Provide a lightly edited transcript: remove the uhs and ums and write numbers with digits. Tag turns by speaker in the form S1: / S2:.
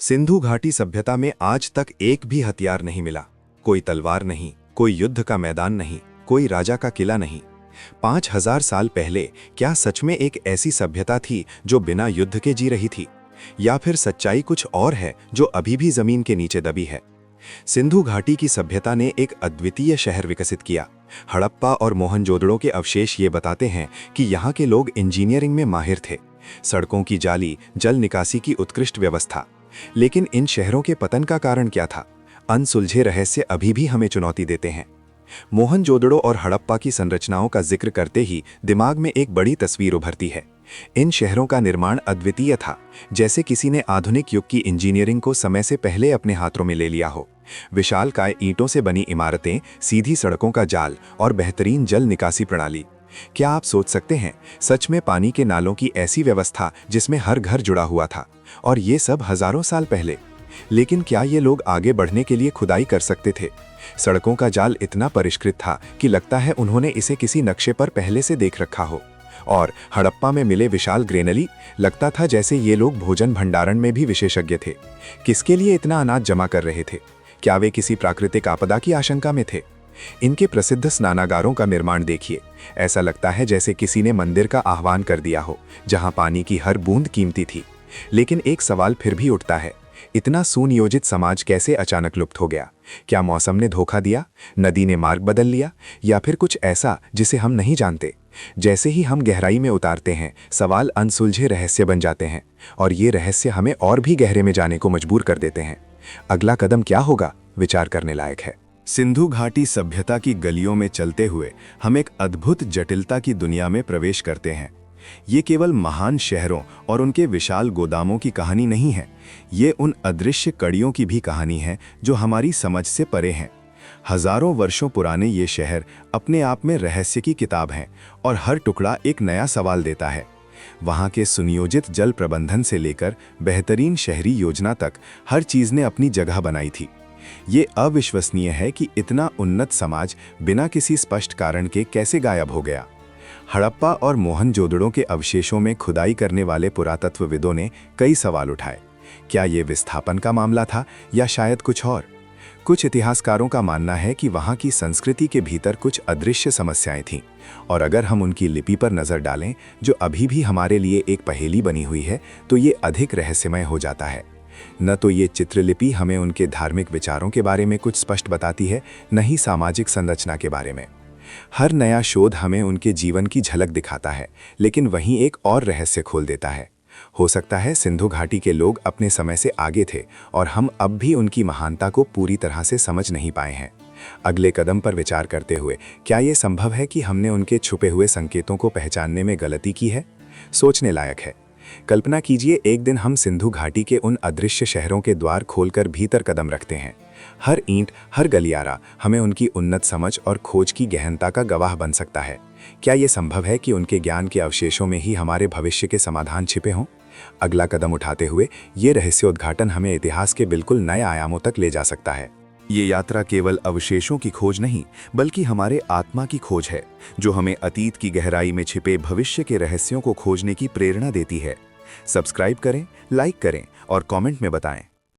S1: सिंधु घाटी सभ्यता में आज तक एक भी हथियार नहीं मिला। कोई तलवार नहीं, कोई युद्ध का मैदान नहीं, कोई राजा का किला नहीं। 5000 साल पहले क्या सच में एक ऐसी सभ्यता थी जो बिना युद्ध के जी रही थी, या फिर सच्चाई कुछ और है जो अभी भी जमीन के नीचे दबी है? सिंधु घाटी की सभ्यता ने एक अद्वितीय शहर विकसित किया। हड़प्पा और मोहनजोदड़ो के अवशेष ये बताते हैं कि यहाँ के लोग इंजीनियरिंग में माहिर थे, सड़कों की जाली, जल निकासी की उत्कृष्ट व्यवस्था। लेकिन इन शहरों के पतन का कारण क्या था? अनसुलझे रहस्य अभी भी हमें चुनौती देते हैं। मोहनजोदड़ो और हड़प्पा की संरचनाओं का जिक्र करते ही दिमाग में एक बड़ी तस्वीर उभरती है। इन शहरों का निर्माण अद्वितीय था, जैसे किसी ने आधुनिक युग की इंजीनियरिंग को समय से पहले अपने हाथों में ले लिया हो। विशालकाय ईंटों से बनी इमारतें, सीधी सड़कों का जाल और बेहतरीन जल निकासी प्रणाली। क्या आप सोच सकते हैं, सच में पानी के नालों की ऐसी व्यवस्था जिसमें हर घर जुड़ा हुआ था, और ये सब हजारों साल पहले। लेकिन क्या ये लोग आगे बढ़ने के लिए खुदाई कर सकते थे? सड़कों का जाल इतना परिष्कृत था कि लगता है उन्होंने इसे किसी नक्शे पर पहले से देख रखा हो। और हड़प्पा में मिले विशाल ग्रेनली, लगता था जैसे ये लोग भोजन भंडारण में भी विशेषज्ञ थे। किसके लिए इतना अनाज जमा कर रहे थे? क्या वे किसी प्राकृतिक आपदा की आशंका में थे? इनके प्रसिद्ध स्नानागारों का निर्माण देखिए। ऐसा लगता है जैसे किसी ने मंदिर का आह्वान कर दिया हो, जहां पानी की हर बूंद कीमती थी। लेकिन एक सवाल फिर भी उठता है, इतना सुनियोजित समाज कैसे अचानक लुप्त हो गया? क्या मौसम ने धोखा दिया, नदी ने मार्ग बदल लिया, या फिर कुछ ऐसा जिसे हम नहीं जानते? जैसे ही हम गहराई में उतारते हैं, सवाल अनसुलझे रहस्य बन जाते हैं, और ये रहस्य हमें और भी गहरे में जाने को मजबूर कर देते हैं। अगला कदम क्या होगा, विचार करने लायक है। सिंधु घाटी सभ्यता की गलियों में चलते हुए हम एक अद्भुत जटिलता की दुनिया में प्रवेश करते हैं। ये केवल महान शहरों और उनके विशाल गोदामों की कहानी नहीं है, ये उन अदृश्य कड़ियों की भी कहानी है जो हमारी समझ से परे हैं। हजारों वर्षों पुराने ये शहर अपने आप में रहस्य की किताब हैं, और हर टुकड़ा एक नया सवाल देता है। वहाँ के सुनियोजित जल प्रबंधन से लेकर बेहतरीन शहरी योजना तक हर चीज़ ने अपनी जगह बनाई थी। ये अविश्वसनीय है कि इतना उन्नत समाज बिना किसी स्पष्ट कारण के कैसे गायब हो गया। हड़प्पा और मोहनजोदड़ो के अवशेषों में खुदाई करने वाले पुरातत्वविदों ने कई सवाल उठाए। क्या ये विस्थापन का मामला था, या शायद कुछ और? कुछ इतिहासकारों का मानना है कि वहाँ की संस्कृति के भीतर कुछ अदृश्य समस्याएं थीं, और अगर हम उनकी लिपि पर नज़र डालें, जो अभी भी हमारे लिए एक पहेली बनी हुई है, तो ये अधिक रहस्यमय हो जाता है। न तो ये चित्रलिपि हमें उनके धार्मिक विचारों के बारे में कुछ स्पष्ट बताती है, न ही सामाजिक संरचना के बारे में। हर नया शोध हमें उनके जीवन की झलक दिखाता है, लेकिन वहीं एक और रहस्य खोल देता है। हो सकता है सिंधु घाटी के लोग अपने समय से आगे थे, और हम अब भी उनकी महानता को पूरी तरह से समझ नहीं पाए हैं। अगले कदम पर विचार करते हुए, क्या ये संभव है कि हमने उनके छुपे हुए संकेतों को पहचानने में गलती की है? सोचने लायक है। कल्पना कीजिए, एक दिन हम सिंधु घाटी के उन अदृश्य शहरों के द्वार खोलकर भीतर कदम रखते हैं। हर ईंट, हर गलियारा हमें उनकी उन्नत समझ और खोज की गहनता का गवाह बन सकता है। क्या ये संभव है कि उनके ज्ञान के अवशेषों में ही हमारे भविष्य के समाधान छिपे हों? अगला कदम उठाते हुए ये रहस्योद्घाटन हमें इतिहास के बिल्कुल नए आयामों तक ले जा सकता है। ये यात्रा केवल अवशेषों की खोज नहीं, बल्कि हमारे आत्मा की खोज है, जो हमें अतीत की गहराई में छिपे भविष्य के रहस्यों को खोजने की प्रेरणा देती है। सब्सक्राइब करें, लाइक करें और कमेंट में बताएं।